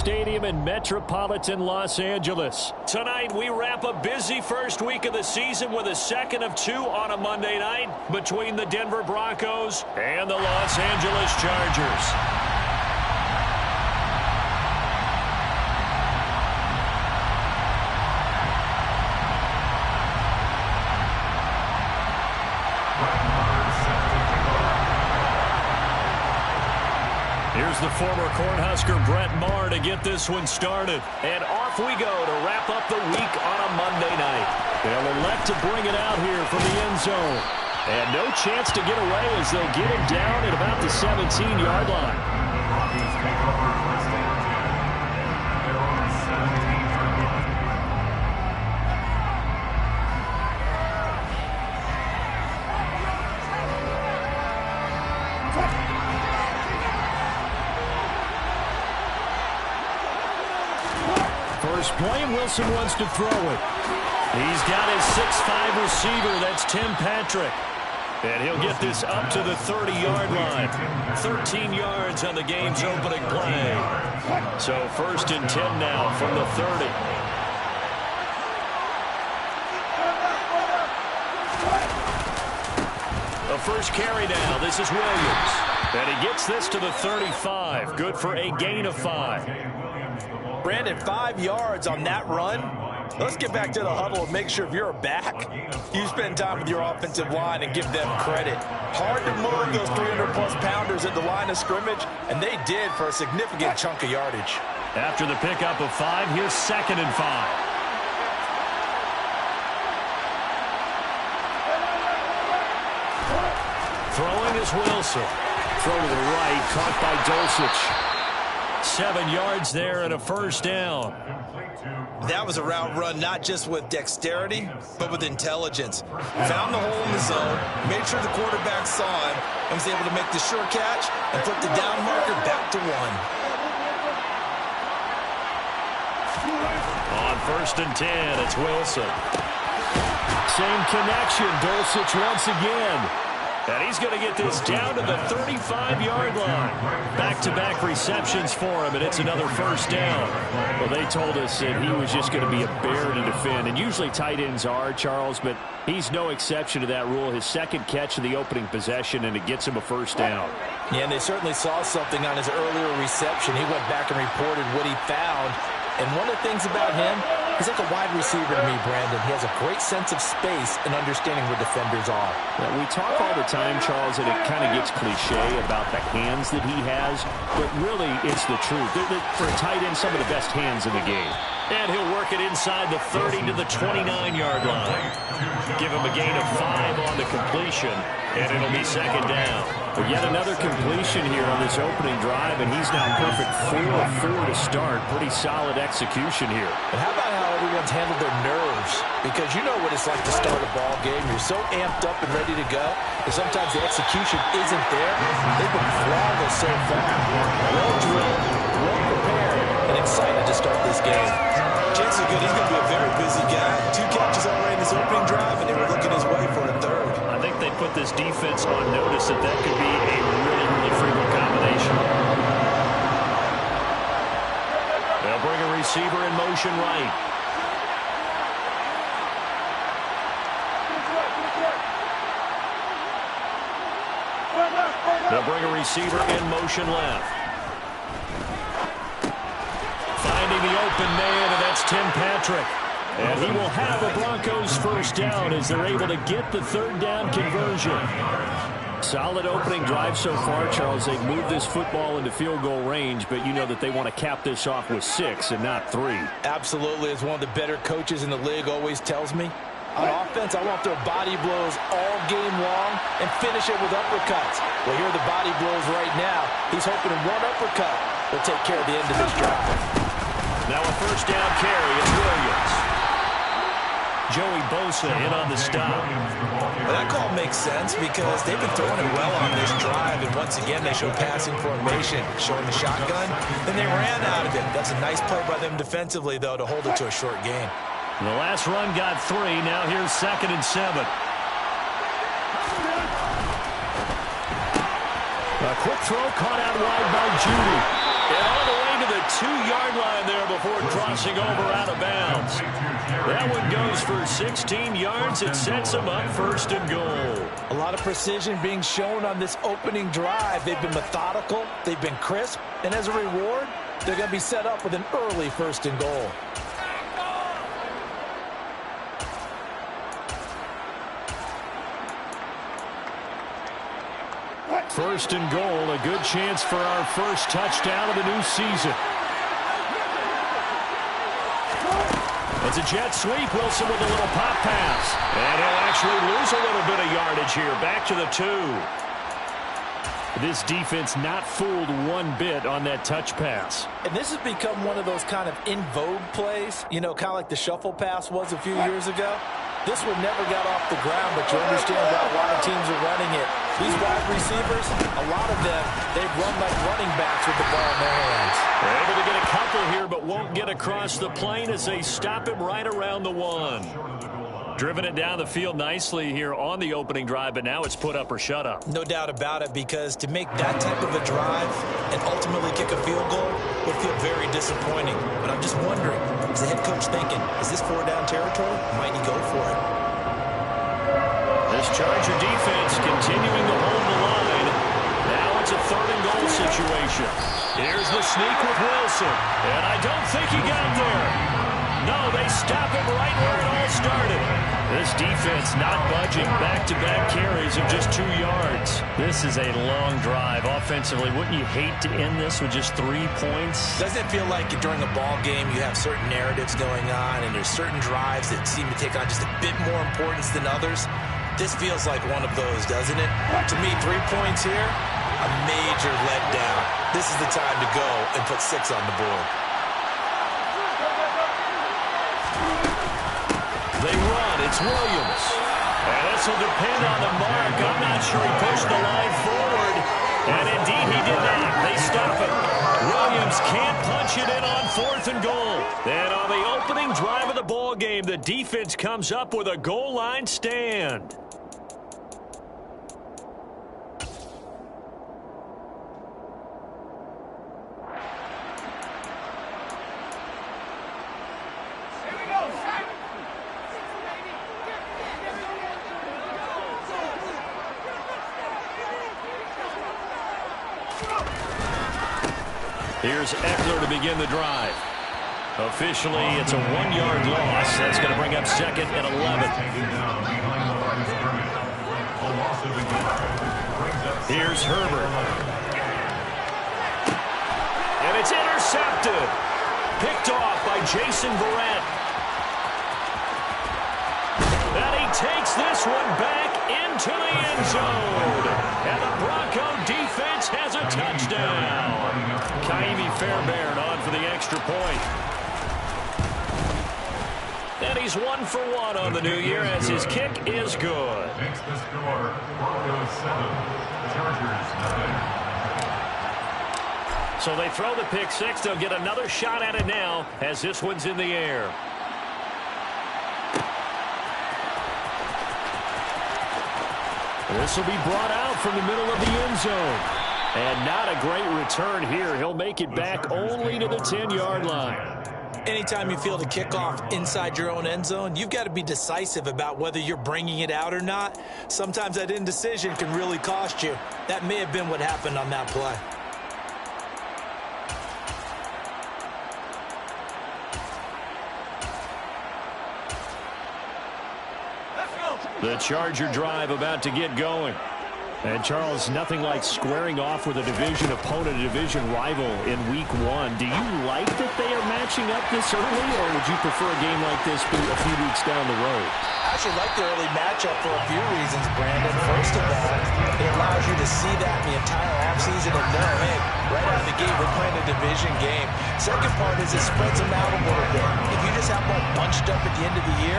Stadium in metropolitan Los Angeles. Tonight, we wrap a busy first week of the season with a second of two on a Monday night between the Denver Broncos and the Los Angeles Chargers. Here's the former Cornhusker Brett Maher to get this one started. And off we go to wrap up the week on a Monday night. They'll elect to bring it out here from the end zone. And no chance to get away as they'll get him down at about the 17-yard line. First play, Wilson wants to throw it. He's got his 6'5 receiver. That's Tim Patrick. And he'll get this up to the 30-yard line. 13 yards on the game's opening play. So 1st and 10 now from the 30. The first carry now. This is Williams. And he gets this to the 35. Good for a gain of 5. Brandon, 5 yards on that run. Let's get back to the huddle and make sure if you're a back, you spend time with your offensive line and give them credit. Hard to move those 300-plus pounders at the line of scrimmage, and they did for a significant chunk of yardage. After the pickup of 5, here's 2nd and 5. Throwing is Wilson. Throw to the right, caught by Dulcich. 7 yards there and a first down. That was a route run not just with dexterity, but with intelligence. Found the hole in the zone, made sure the quarterback saw him, and was able to make the sure catch and flip the down marker back to 1. On 1st and 10, it's Wilson. Same connection, Dulcich once again. And he's going to get this down to the 35-yard line. Back-to-back receptions for him, and it's another first down. Well, they told us that he was just going to be a bear to defend, and usually tight ends are, Charles, but he's no exception to that rule. His second catch of the opening possession, and it gets him a first down. Yeah, and they certainly saw something on his earlier reception. He went back and reported what he found. And one of the things about him, he's like a wide receiver to me, Brandon. He has a great sense of space and understanding where defenders are. Well, we talk all the time, Charles, and it kind of gets cliche about the hands that he has, but really it's the truth. For a tight end, some of the best hands in the game. And he'll work it inside the 30 to the 29-yard line. Give him a gain of 5 on the completion, and it'll be 2nd down. But yet another completion here on this opening drive, and he's now perfect 4 of 4 to start. Pretty solid execution here. And how about how everyone's handled their nerves? Because you know what it's like to start a ball game. You're so amped up and ready to go, and sometimes the execution isn't there. They've been flawless so far. Well drilled, well prepared, and excited to start this game. Chances are good he's going to be a very busy guy. 2 catches already in this opening drive, and they were looking his way for a 3rd. I think they put this defense on notice that that could be a really, really frequent combination. They'll bring a receiver in motion right. They'll bring a receiver in motion left. Finding the open man, and that's Tim Patrick. And he will have a Broncos first down as they're able to get the 3rd down conversion. Solid opening drive so far, Charles. They've moved this football into field goal range, but you know that they want to cap this off with 6 and not 3. Absolutely. As one of the better coaches in the league always tells me, on offense, I want their body blows all game long and finish it with uppercuts. Well, here are the body blows right now. He's hoping one uppercut will take care of the end of this drive. Now a first down carry. It's Williams. Joey Bosa in on the stop. Well, that call makes sense because they've been throwing it well on this drive, and once again they show passing formation, showing the shotgun, then they ran out of it. That's a nice play by them defensively, though, to hold it to a short game. The last run got 3. Now here's 2nd and 7. A quick throw caught out wide by Judy. And all the way to the 2-yard line there before crossing over out of bounds. That one goes for 16 yards. It sets them up 1st and goal. A lot of precision being shown on this opening drive. They've been methodical. They've been crisp. And as a reward, they're going to be set up with an early 1st and goal. First and goal, a good chance for our first touchdown of the new season. It's a jet sweep. Wilson with a little pop pass. And he'll actually lose a little bit of yardage here. Back to the 2. This defense not fooled one bit on that touch pass. And this has become one of those kind of in vogue plays, you know, kind of like the shuffle pass was a few years ago. This one never got off the ground, but you understand why teams are running it. These wide receivers, a lot of them, they've run like running backs with the ball in their hands. They're able to get a couple here, but won't get across the plane as they stop him right around the 1. Driven it down the field nicely here on the opening drive, but now it's put up or shut up. No doubt about it, because to make that type of a drive and ultimately kick a field goal would feel very disappointing. But I'm just wondering, is the head coach thinking, is this 4-down territory? Might he go for it? This Charger defense continuing to hold the line. Now it's a 3rd and goal situation. Here's the sneak with Wilson. And I don't think he got there. No, they stop him right where it all started. This defense not budging. Back-to-back carries of just 2 yards. This is a long drive offensively. Wouldn't you hate to end this with just 3 points? Doesn't it feel like during a ball game you have certain narratives going on and there's certain drives that seem to take on just a bit more importance than others? This feels like one of those, doesn't it? To me, 3 points here, a major letdown. This is the time to go and put 6 on the board. They run. It's Williams. And this will depend on the mark. I'm not sure he pushed the line forward. And indeed he did not. They stop it. Williams can't punch it in on 4th and goal. And on the opening drive of the ball game, the defense comes up with a goal line stand. Here's Eckler to begin the drive. Officially, it's a 1-yard loss. That's going to bring up 2nd and 11. Here's Herbert. And it's intercepted. Picked off by Jason Verrett. And he takes this one back into the end zone. And the Bronco defense has a touchdown. Kaimi Fairbairn on for the extra point. And he's 1 for 1 on the new year as his kick is good. Makes the score Broncos 7, Chargers 9. So they throw the pick 6. They'll get another shot at it now as this one's in the air. This will be brought out from the middle of the end zone. And not a great return here. He'll make it back only to the 10-yard line. Anytime you field a kickoff inside your own end zone, you've got to be decisive about whether you're bringing it out or not. Sometimes that indecision can really cost you. That may have been what happened on that play. The Charger drive about to get going. And, Charles, nothing like squaring off with a division opponent, a division rival in Week 1. Do you like that they are matching up this early, or would you prefer a game like this a few weeks down the road? I actually like the early matchup for a few reasons, Brandon. First of all, it allows you to see that in the entire offseason and know, hey, right out of the gate, we're playing a division game. Second part is it spreads them out a little bit. If you just have them bunched up at the end of the year,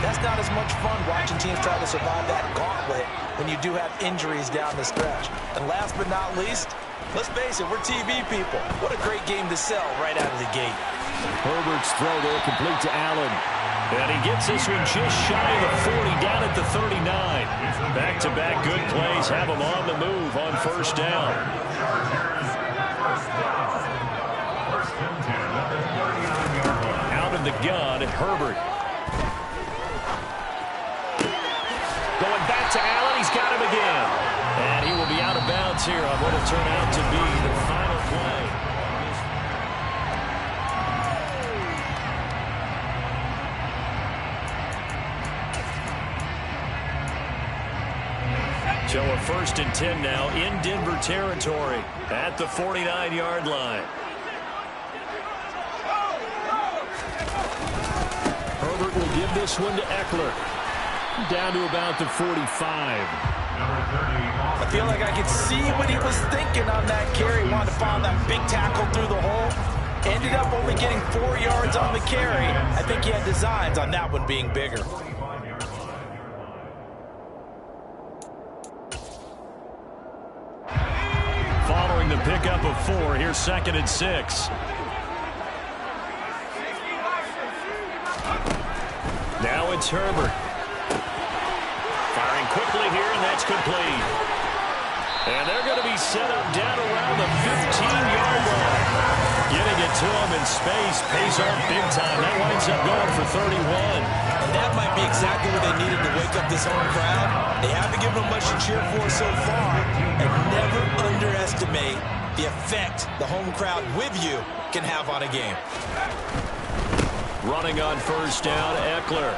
that's not as much fun watching teams try to survive that gauntlet when you do have injuries down the stretch. And last but not least, let's face it, we're TV people. What a great game to sell right out of the gate. Herbert's throw there complete to Allen. And he gets this one just shy of the 40, down at the 39. Back-to-back good plays have him on the move on first down. First down. shotgun. Herbert. Going back to Allen. He's got him again. And he will be out of bounds here on what will turn out to be the final play. So a 1st and 10 now in Denver territory at the 49-yard line. Herbert will give this one to Eckler. Down to about the 45. I feel like I could see what he was thinking on that carry. Wanted to find that big tackle through the hole. Ended up only getting 4 yards on the carry. I think he had designs on that one being bigger. Following the pickup of 4, here's 2nd and 6. Now it's Herbert. Firing quickly here, and that's complete. And they're going to be set up down around the 15-yard line. Getting it to him in space pays off big time. That winds up going for 31. And that might be exactly what they needed to wake up this home crowd. They haven't given them much to cheer for so far. And never underestimate the effect the home crowd with you can have on a game. Running on 1st down, Eckler.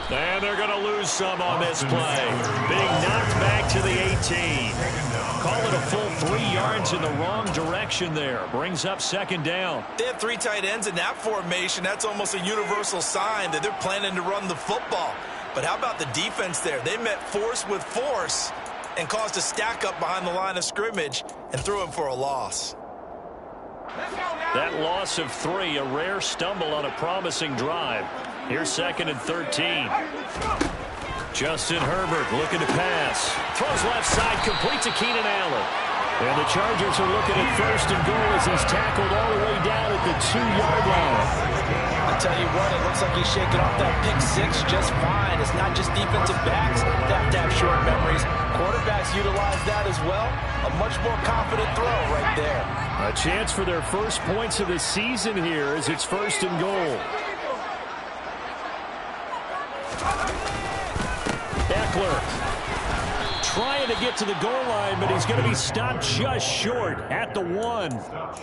And they're going to lose some on this play. Being knocked back to the 18. Call it a full 3 yards in the wrong direction there. Brings up 2nd down. They have 3 tight ends in that formation. That's almost a universal sign that they're planning to run the football. But how about the defense there? They met force with force and caused a stack up behind the line of scrimmage and threw him for a loss. That loss of 3, a rare stumble on a promising drive. Here's 2nd and 13. Justin Herbert looking to pass. Throws left side, complete to Keenan Allen. And the Chargers are looking at 1st and goal as he's tackled all the way down at the 2-yard line. I tell you what, it looks like he's shaking off that pick 6 just fine. It's not just defensive backs that have to have short memories. Quarterbacks utilize that as well. A much more confident throw right there. A chance for their first points of the season here as it's 1st and goal. Eckler trying to get to the goal line, but he's going to be stopped just short at the 1.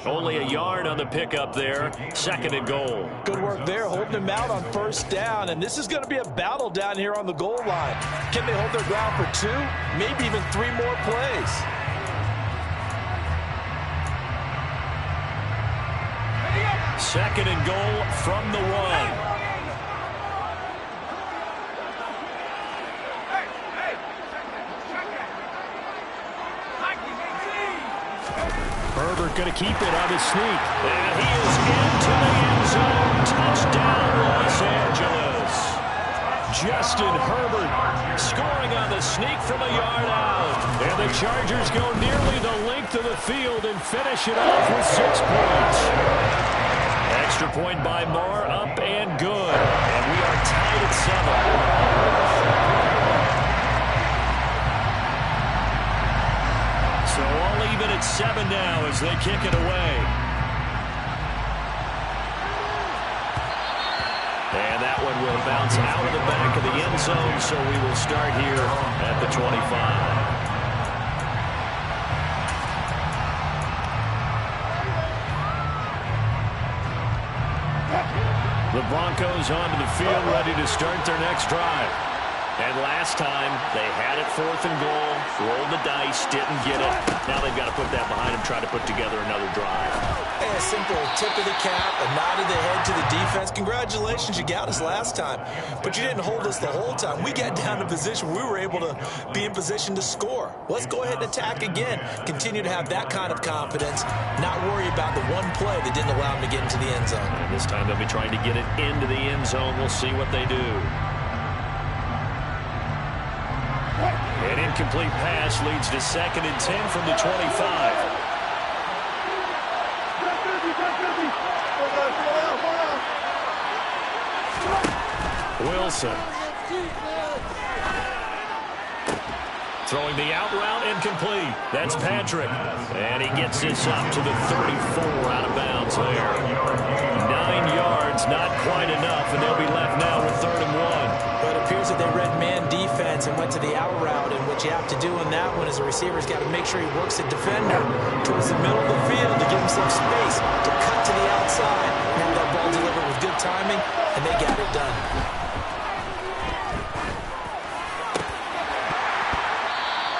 Only a yard on the pickup there. 2nd and goal. Good work there, holding him out on 1st down, and this is going to be a battle down here on the goal line. Can they hold their ground for 2, maybe even 3 more plays? Second and goal from the 1. Herbert going to keep it on his sneak. And he is into the end zone. Touchdown, Los Angeles. Justin Herbert scoring on the sneak from a yard out. And the Chargers go nearly the length of the field and finish it off with 6 points. Extra point by Moore, up and good. And we are tied at 7. So all even at 7 now as they kick it away. And that one will bounce out of the back of the end zone, so we will start here at the 25. The Broncos onto the field, ready to start their next drive. And last time, they had it 4th and goal, rolled the dice, didn't get it. Now they've got to put that behind them, try to put together another drive. Hey, a simple tip of the cap, a nod of the head to the defense. Congratulations, you got us last time. But you didn't hold us the whole time. We got down to position where we were able to be in position to score. Let's go ahead and attack again. Continue to have that kind of confidence, not worry about the one play that didn't allow them to get into the end zone. And this time they'll be trying to get it into the end zone. We'll see what they do. An incomplete pass leads to 2nd and 10 from the 25. Wilson. Throwing the out route, incomplete. That's Patrick. And he gets this up to the 34, out of bounds there. 9 yards, not quite enough. that they read man defense and went to the out route. And what you have to do in that one is the receiver's got to make sure he works the defender towards the middle of the field to give himself space to cut to the outside and have that ball delivered with good timing, and they got it done.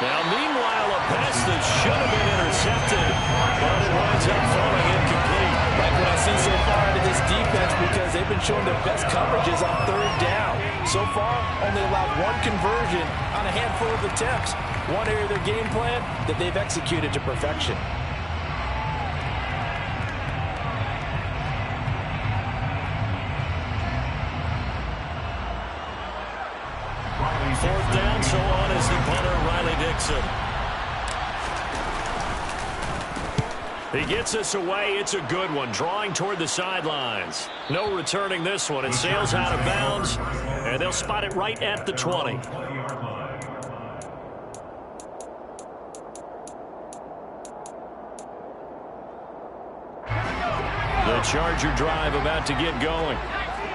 Now, meanwhile, a pass that should have been intercepted, but it winds up falling incomplete. Like what I've seen so far out of this defense, because they've been showing their best coverages on third down. So far, only allowed one conversion on a handful of attempts. One area of their game plan that they've executed to perfection. Fourth down, so on is the punter, Riley Dixon. He gets us away. It's a good one, drawing toward the sidelines. No returning this one. It sails out of bounds, and they'll spot it right at the 20. The Charger drive about to get going.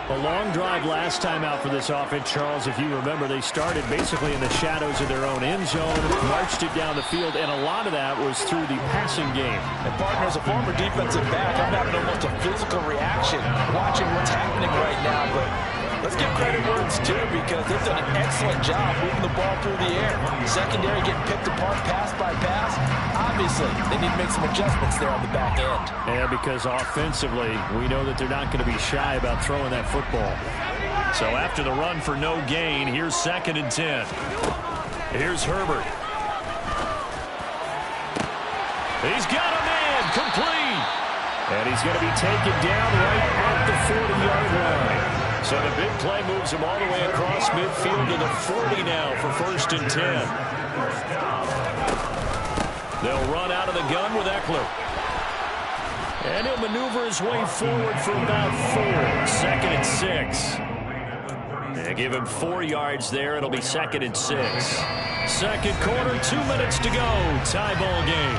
A long drive last time out for this offense, Charles. If you remember, they started basically in the shadows of their own end zone, marched it down the field, and a lot of that was through the passing game. And, partner, as a former defensive back, I'm having almost a physical reaction watching what's happening right now. But let's give credit where it's due, because they've done an excellent job moving the ball through the air. Secondary getting picked apart pass by pass. Obviously, they need to make some adjustments there on the back end. Yeah, because offensively, we know that they're not going to be shy about throwing that football. So after the run for no gain, here's 2nd and 10. Here's Herbert. He's got a man, complete. And he's going to be taken down right at the 40-yard line. So the big play moves him all the way across midfield to the 40 now for 1st and 10. They'll run out of the gun with Eckler. And he'll maneuver his way forward for about 4. 2nd and 6. They give him 4 yards there. It'll be 2nd and 6. Second quarter, 2 minutes to go. Tie ball game.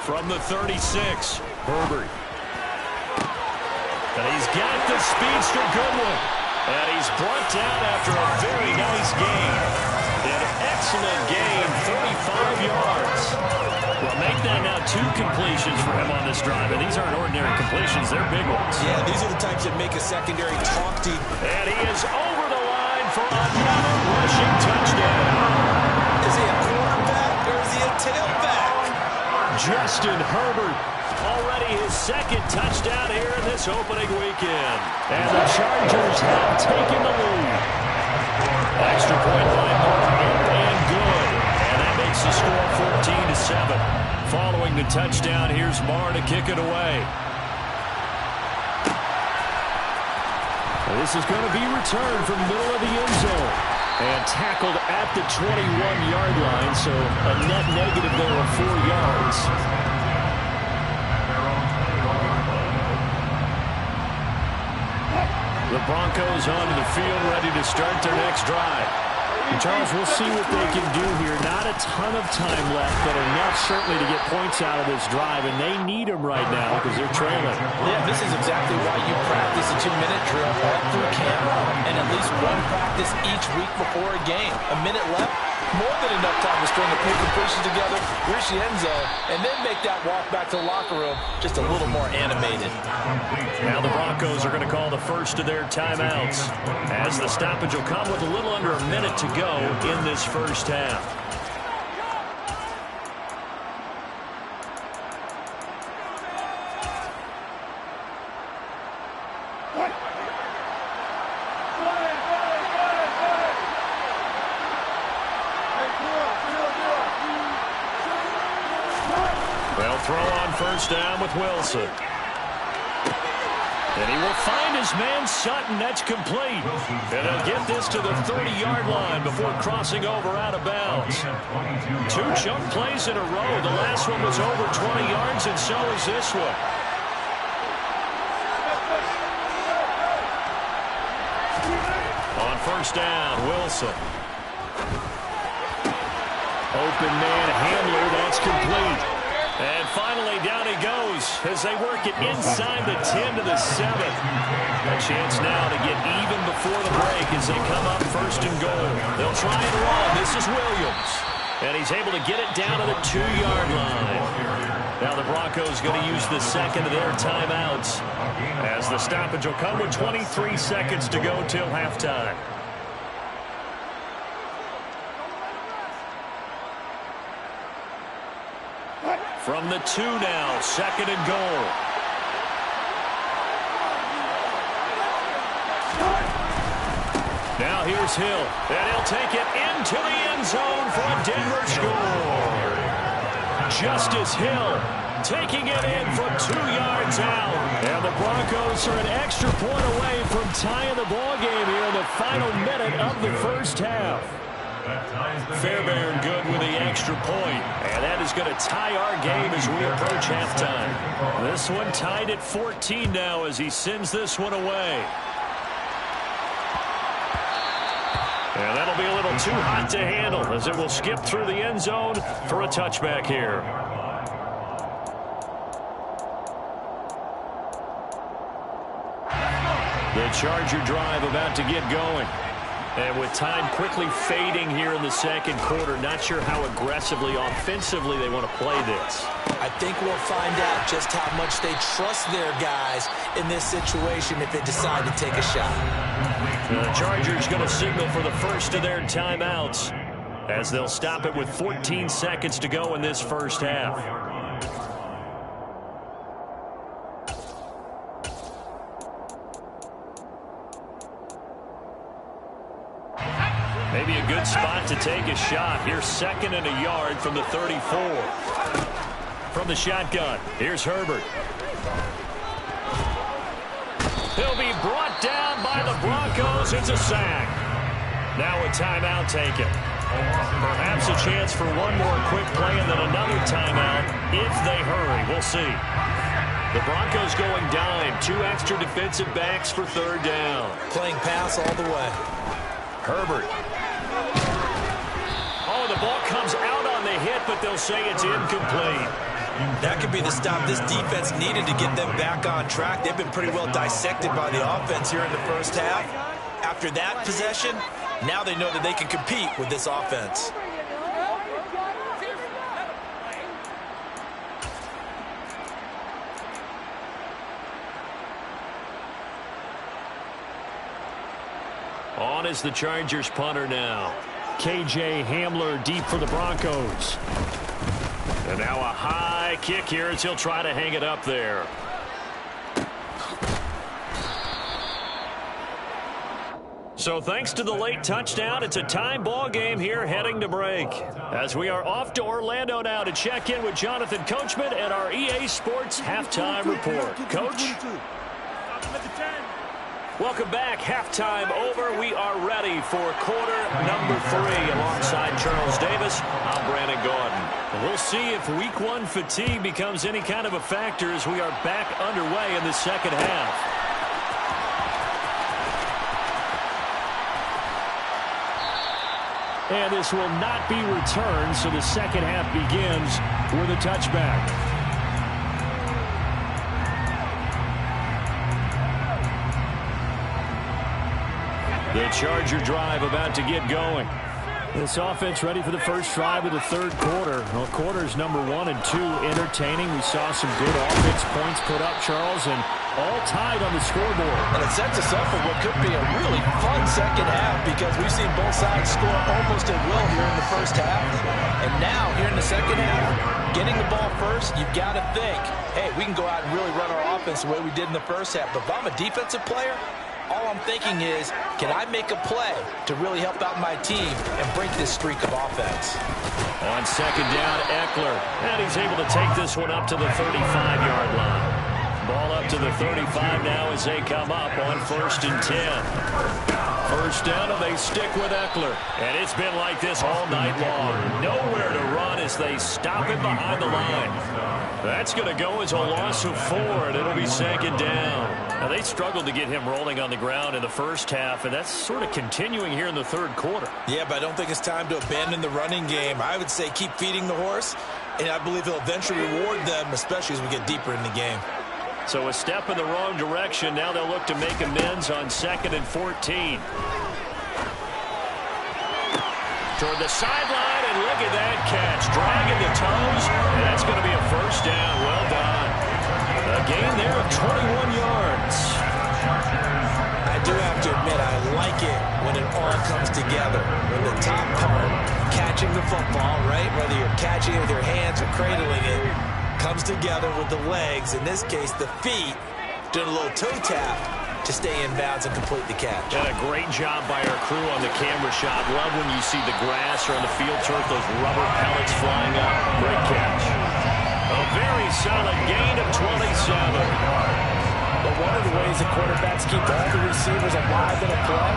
From the 36, Herbert. And he's got the speedster Goodwin. And he's brought down after a very nice gain. An excellent gain, 35 yards. Well, make that now 2 completions for him on this drive. And these aren't ordinary completions, they're big ones. Yeah, these are the types that make a secondary talk deep. And he is over the line for another rushing touchdown. Is he a quarterback or is he a tailback? Justin Herbert, already his 2nd touchdown here in this opening weekend. And the Chargers have taken the lead. Extra point line mark up and good. And that makes the score 14-7. Following the touchdown, here's Marr to kick it away. This is going to be returned from the middle of the end zone. And tackled at the 21-yard line, so a net negative there of 4 yards. The Broncos onto the field, ready to start their next drive. And Charles, we'll see what they can do here. Not a ton of time left, but enough certainly to get points out of this drive, and they need them right now because they're trailing. Yeah, this is exactly why you practice a 2-minute drill all through camp and at least one practice each week before a game. A minute left, more than enough time to string a few completions together, reach the end zone, and then make that walk back to the locker room just a little more animated. Now the Broncos are going to call the first of their timeouts, as the stoppage will come with a little under a minute to go in this first half. They'll throw on first down with Wilson. And he will find his man Sutton. That's complete. And they'll get this to the 30-yard line before crossing over out of bounds. 2 chunk plays in a row. The last one was over 20 yards, and so is this one. first down. Wilson. Open man, Hamler, that's complete. And finally, down he goes as they work it inside the 10 to the 7. A chance now to get even before the break as they come up first and goal. They'll try and run. This is Williams. And he's able to get it down to the 2-yard line. Now the Broncos going to use the second of their timeouts as the stoppage will come with 23 seconds to go till halftime. From the 2 now, second and goal. Now here's Hill, and he'll take it into the end zone for a Denver score. Justice Hill taking it in from 2 yards out. And the Broncos are an extra point away from tying the ball game here in the final minute of the first half. Fairbairn good with the extra point. And that is going to tie our game as we approach halftime. This one tied at 14 now as he sends this one away. And that'll be a little too hot to handle as it will skip through the end zone for a touchback here. The Charger drive about to get going. And with time quickly fading here in the second quarter, not sure how aggressively, offensively they want to play this. I think we'll find out just how much they trust their guys in this situation if they decide to take a shot. The Chargers going to signal for the first of their timeouts as they'll stop it with 14 seconds to go in this first half. Maybe a good spot to take a shot. Here's second and a yard from the 34. From the shotgun, here's Herbert. He'll be brought down by the Broncos. It's a sack. Now a timeout taken. Perhaps a chance for one more quick play and then another timeout if they hurry. We'll see. The Broncos going dime. 2 extra defensive backs for third down. Playing pass all the way. Herbert. Oh, the ball comes out on the hit, but they'll say it's incomplete. That could be the stop this defense needed to get them back on track. They've been pretty well dissected by the offense here in the first half. After that possession, now they know that they can compete with this offense. On is the Chargers punter now. KJ Hamler deep for the Broncos. And now a high kick here as he'll try to hang it up there. So thanks to the late touchdown, it's a time ball game here heading to break. As we are off to Orlando now to check in with Jonathan Coachman and our EA Sports halftime report. Coach? Welcome back. Halftime over. We are ready for quarter number 3 alongside Charles Davis. I'm Brandon Gaudin. We'll see if week 1 fatigue becomes any kind of a factor as we are back underway in the second half. And this will not be returned, so the second half begins with a touchback. The Charger drive about to get going. This offense ready for the first drive of the third quarter. Well, quarters number 1 and 2 entertaining. We saw some good offense points put up, Charles, and all tied on the scoreboard. And it sets us up for what could be a really fun second half because we've seen both sides score almost at will here in the first half. And now, here in the second half, getting the ball first, you've got to think, hey, we can go out and really run our offense the way we did in the first half. But if I'm a defensive player, all I'm thinking is, can I make a play to really help out my team and break this streak of offense? On second down, Eckler. And he's able to take this one up to the 35-yard line. Ball up to the 35 now as they come up on 1st and 10. First down, and they stick with Eckler. And it's been like this all night long. Nowhere to run as they stop him behind the line. That's going to go as a loss of 4, and it'll be second down. Now, they struggled to get him rolling on the ground in the first half, and that's sort of continuing here in the third quarter. Yeah, but I don't think it's time to abandon the running game. I would say keep feeding the horse, and I believe he'll eventually reward them, especially as we get deeper in the game. So a step in the wrong direction. Now they'll look to make amends on 2nd and 14. Toward the sideline, and look at that catch. Dragging the toes, and that's going to be a first down. Well done. A gain there of 21 yards. I do have to admit, I like it when it all comes together. When the top part, catching the football, right, whether you're catching it with your hands or cradling it, comes together with the legs, in this case the feet, doing a little toe tap to stay in bounds and complete the catch. And a great job by our crew on the camera shot. Love when you see the grass or on the field turf, those rubber pellets flying up. Great catch. A very solid gain of 27. But one of the ways the quarterbacks keep all the receivers alive in a play,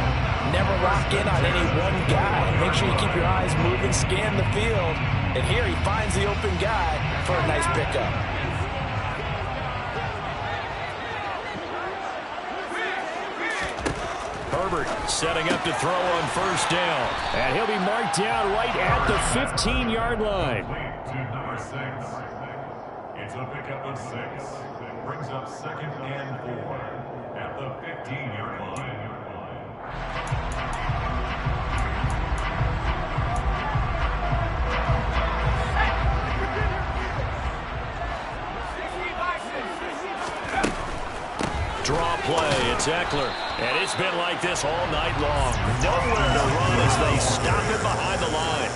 never lock in on any one guy. Make sure you keep your eyes moving, scan the field. And here he finds the open guy for a nice pickup. Herbert setting up to throw on first down. And he'll be marked down right at the 15-yard line. To number 6. It's a pickup of 6. Brings up 2nd and 4 at the 15-yard line. Draw play, it's Eckler. And it's been like this all night long. Nowhere to run as they stop it behind the line.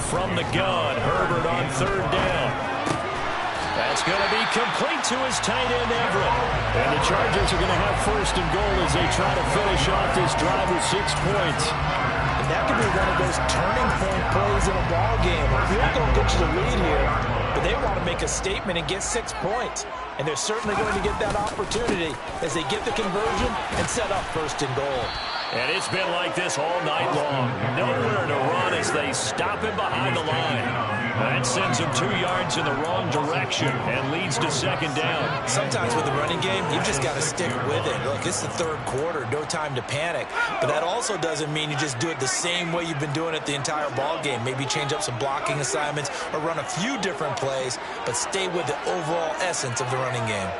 From the gun, Herbert on 3rd down. That's going to be complete to his tight end, Everett. And the Chargers are going to have 1st and goal as they try to finish off this drive with 6 points. And that could be one of those turning point plays in a ball game. A field goal gets you the lead here, but they want to make a statement and get 6 points. And they're certainly going to get that opportunity as they get the conversion and set up 1st and goal. And it's been like this all night long. Nowhere to run as they stop him behind the line. That sends him 2 yards in the wrong direction and leads to 2nd down. Sometimes with the running game, you've just got to stick with it. Look, it's the 3rd quarter, no time to panic. But that also doesn't mean you just do it the same way you've been doing it the entire ball game. Maybe change up some blocking assignments or run a few different plays, but stay with the overall essence of the running game.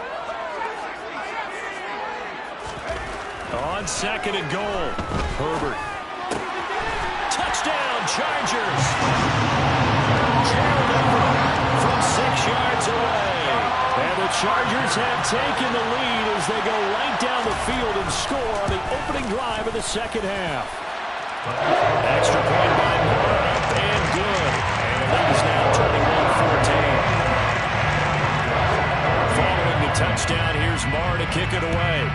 On 2nd and goal, Herbert. Touchdown, Chargers! Gerald Everett from 6 yards away. And the Chargers have taken the lead as they go right down the field and score on the opening drive of the 2nd half. Extra point by Moore, up and good. And the lead is now 21-14. Following the touchdown, here's Moore to kick it away.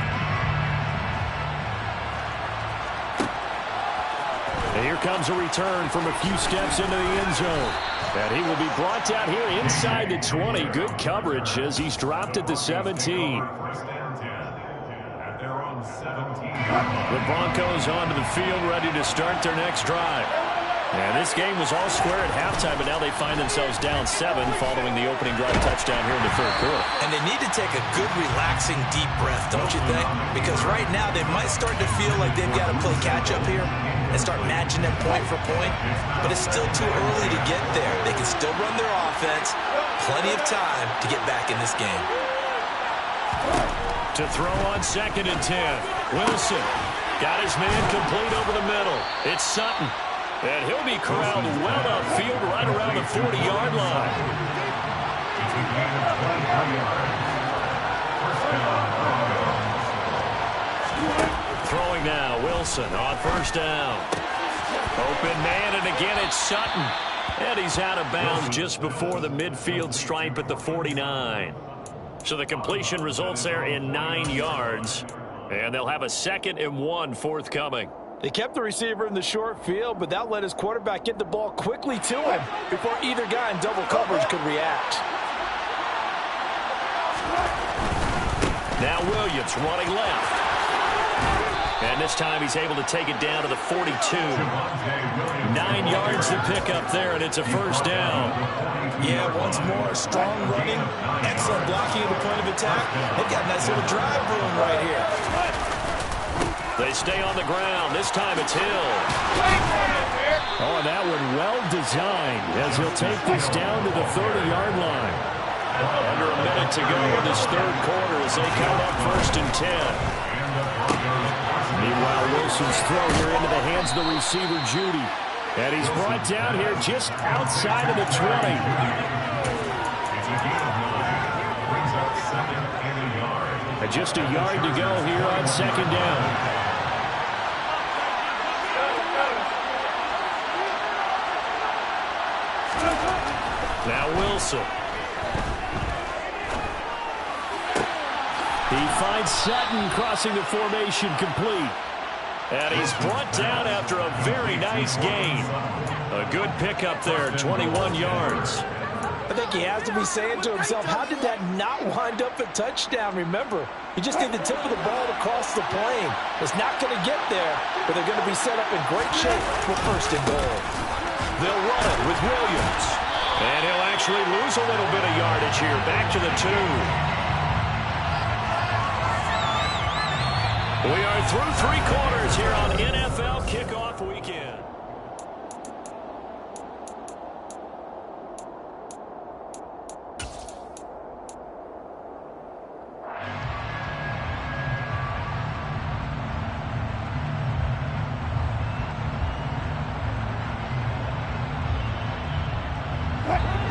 And here comes a return from a few steps into the end zone. And he will be brought down here inside the 20. Good coverage as he's dropped at the 17. The Broncos onto the field, ready to start their next drive. And this game was all square at halftime, but now they find themselves down 7 following the opening drive touchdown here in the 3rd quarter. And they need to take a good, relaxing, deep breath, don't you think? Because right now they might start to feel like they've got to play catch-up here and start matching them point for point. But it's still too early to get there. They can still run their offense. Plenty of time to get back in this game. To throw on 2nd and 10. Wilson got his man complete over the middle. It's Sutton. And he'll be corralled well upfield right around the 40-yard line. Throwing now, Wilson on 1st down. Open man, and again it's Sutton. And he's out of bounds just before the midfield stripe at the 49. So the completion results there in 9 yards. And they'll have a 2nd and 1 forthcoming. They kept the receiver in the short field, but that let his quarterback get the ball quickly to him before either guy in double coverage could react. Now Williams running left. And this time he's able to take it down to the 42. 9 yards to pick up there, and it's a first down. Yeah, once more, strong running, excellent blocking at the point of attack. They've got a nice little drive room right here. They stay on the ground. This time it's Hill. Oh, and that one well designed as he'll take this down to the 30-yard line. Under a minute to go in this third quarter as they count up 1st and 10. Meanwhile, Wilson's throw here into the hands of the receiver, Judy. And he's brought down here just outside of the 20. And just a yard to go here on 2nd down. Now Wilson. He finds Sutton crossing the formation complete. And he's brought down after a very nice gain. A good pickup there, 21 yards. I think he has to be saying to himself, how did that not wind up a touchdown? Remember, he just did the tip of the ball across the plane. It's not going to get there, but they're going to be set up in great shape for 1st and goal. They'll run it with Williams. And he'll actually lose a little bit of yardage here. Back to the 2. We are through 3 quarters here on NFL Kickoff Weekend.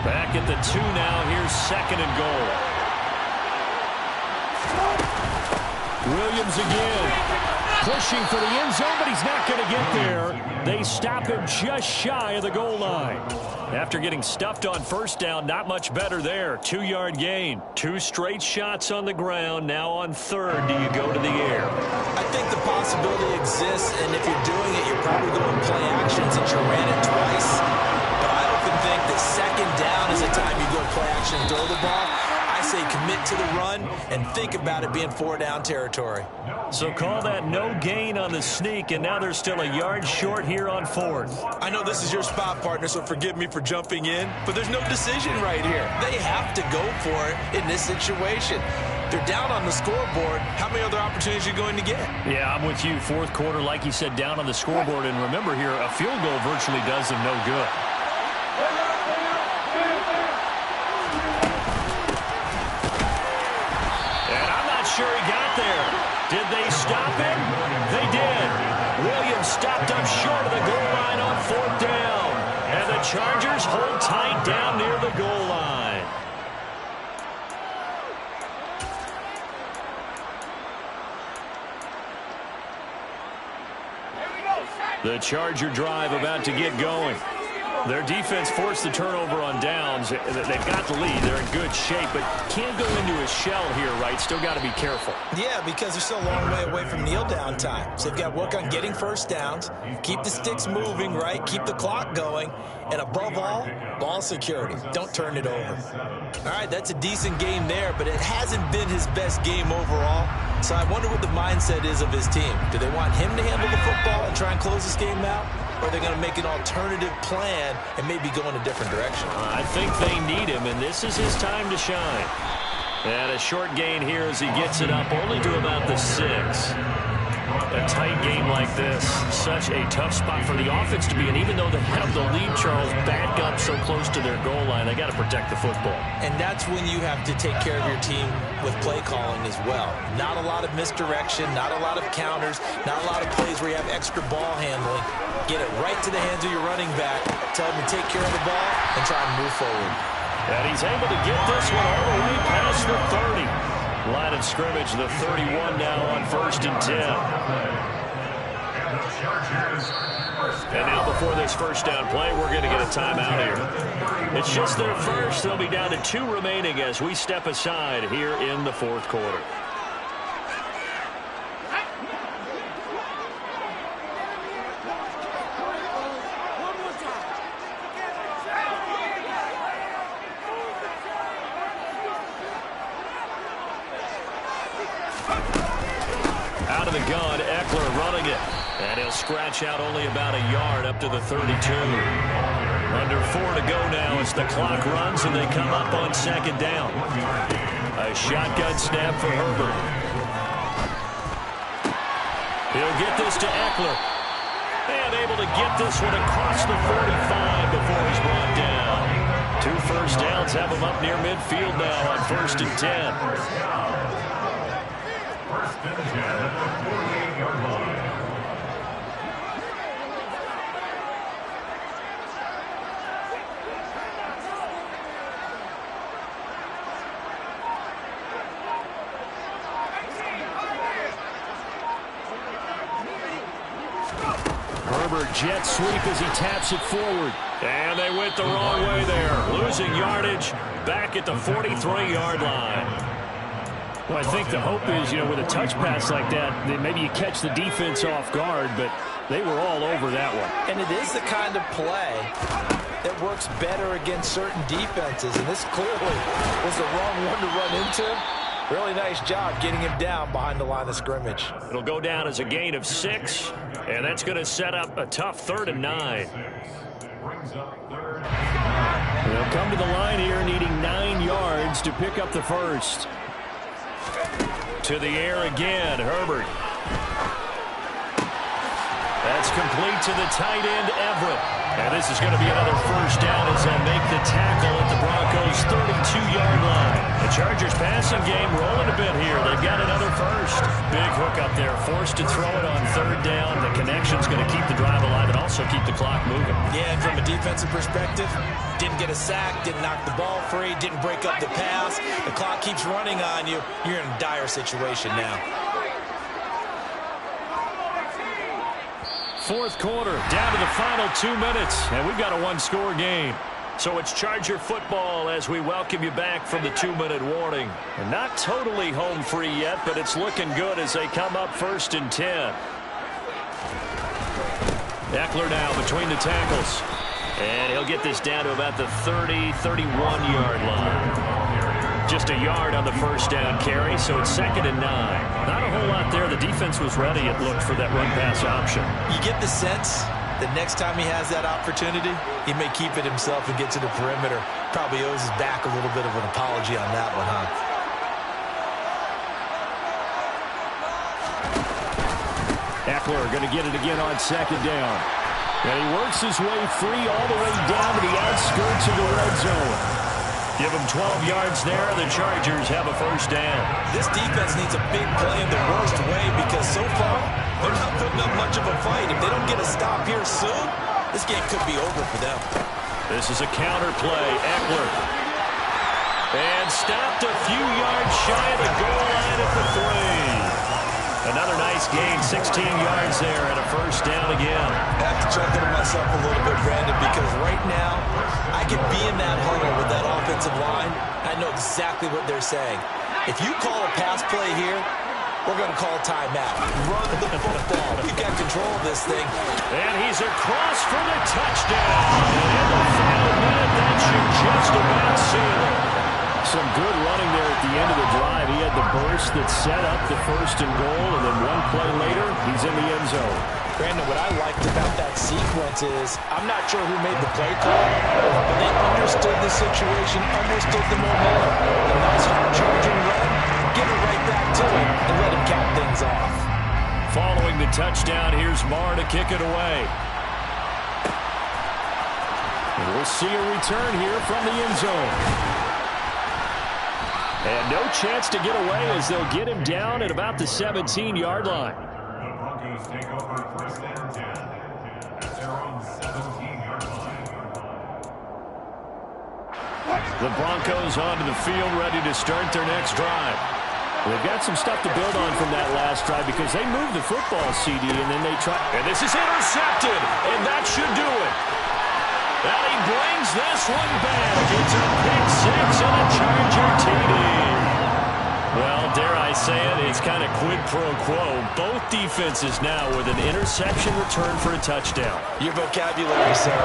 Back at the 2 now. Here's 2nd and goal. Williams again, pushing for the end zone, but he's not going to get there. They stop him just shy of the goal line. After getting stuffed on 1st down, not much better there. 2-yard gain. 2 straight shots on the ground. Now on 3rd, do you go to the air? I think the possibility exists, and if you're doing it, you're probably going to play action since you ran it twice. But I often think that 2nd down is the time you go play action and throw the ball. I say commit to the run and think about it being 4-down territory. So call that no gain on the sneak, and now they're still a yard short here on 4th. I know this is your spot, partner, so forgive me for jumping in, but there's no decision right here. They have to go for it in this situation. They're down on the scoreboard. How many other opportunities are you going to get? Yeah, I'm with you. 4th quarter, like you said, down on the scoreboard. And remember here, a field goal virtually does them no good. Sure he got there. Did they stop him? They did. Williams stopped up short of the goal line on 4th down. And the Chargers hold tight down near the goal line. The Charger drive about to get going. Their defense forced the turnover on downs. They've got the lead. They're in good shape, but can't go into a shell here, right? Still got to be careful. Yeah, because they're still a long way away from kneel down time. So they've got to work on getting 1st downs, keep the sticks moving, right? Keep the clock going. And above all, ball security. Don't turn it over. All right, that's a decent game there, but it hasn't been his best game overall. So I wonder what the mindset is of his team. Do they want him to handle the football and try and close this game out? Or are they going to make an alternative plan and maybe go in a different direction? I think they need him, and this is his time to shine. And a short gain here as he gets it up only to about the 6. A tight game like this, such a tough spot for the offense to be in. Even though they have the lead, Charles, back up so close to their goal line, they got to protect the football. And that's when you have to take care of your team with play calling as well. Not a lot of misdirection, not a lot of counters, not a lot of plays where you have extra ball handling. Get it right to the hands of your running back, tell him to take care of the ball, and try and move forward. And he's able to get this one all the way past the 30. Line of scrimmage, the 31 now on 1st and 10. And now before this 1st down play, we're going to get a timeout here. It's just their first. They'll be down to 2 remaining as we step aside here in the 4th quarter. Out of the gun, Eckler running it. And he'll scratch out only about a yard up to the 32. Under 4 to go now as the clock runs and they come up on second down. A shotgun snap for Herbert. He'll get this to Eckler. And able to get this one across the 45 before he's brought down. 2 first downs have him up near midfield now on 1st and 10. 1st and 10 at the 48-yard line. Herbert jet sweep as he taps it forward. And they went the wrong way there. Losing yardage back at the 43-yard line. Well, I think the hope is, with a touch pass like that, that maybe you catch the defense off guard, but they were all over that one. And it is the kind of play that works better against certain defenses, and this clearly was the wrong one to run into. Really nice job getting him down behind the line of scrimmage. It'll go down as a gain of 6, and that's going to set up a tough 3rd and 9. They'll come to the line here needing 9 yards to pick up the first. To the air again, Herbert. That's complete to the tight end, Everett. And this is going to be another first down as they'll make the tackle at the Broncos' 32-yard line. The Chargers passing game rolling a bit here. They've got another first. Big hook up there, forced to throw it on 3rd down. The connection's going to keep the drive alive and also keep the clock moving. Yeah, and from a defensive perspective, didn't get a sack, didn't knock the ball free, didn't break up the pass. The clock keeps running on you. You're in a dire situation now. 4th quarter, down to the final 2 minutes, and we've got a 1-score game. So it's Charger football as we welcome you back from the 2-minute warning. And not totally home free yet, but it's looking good as they come up 1st and 10. Eckler now between the tackles. And he'll get this down to about the 30, 31-yard line. Just a yard on the first down carry, so it's 2nd and 9. Not a whole lot there. The defense was ready, it looked, for that run-pass option. You get the sense that next time he has that opportunity, he may keep it himself and get to the perimeter. Probably owes his back a little bit of an apology on that one, huh? Eckler going to get it again on 2nd down. And he works his way free all the way down to the outskirts of the red zone. Give him 12 yards there. The Chargers have a first down. This defense needs a big play in the worst way because so far they're not putting up much of a fight. If they don't get a stop here soon, this game could be over for them. This is a counter play. Eckler. And stopped a few yards shy of the goal line at the 3. Another nice gain, 16 yards there, and a first down again. I have to chuckle to myself a little bit, Brandon, because right now I could be in that huddle with that offensive line. I know exactly what they're saying. If you call a pass play here, we're going to call a timeout. Run the football. We've got control of this thing. And he's across for the touchdown. And in the final minute, that should just about seal it. Some good running there at the end of the drive. He had the burst that set up the 1st and goal, and then one play later, he's in the end zone. Brandon, what I liked about that sequence is I'm not sure who made the play call, but they understood the situation, understood the momentum. A nice charging run, give it right back to him, and let him cap things off. Following the touchdown, here's Marr to kick it away. And we'll see a return here from the end zone. And no chance to get away as they'll get him down at about the 17-yard line. The Broncos take over 1st and 10 at their own 17-yard line. The Broncos onto the field, ready to start their next drive. They've got some stuff to build on from that last drive because they moved the football, CD, and then they try. And this is intercepted, and that should do it. And he brings this one back. It's a pick 6 and a Charger TD. Well, dare I say it, it's kind of quid pro quo. Both defenses now with an interception return for a touchdown. Your vocabulary, sir.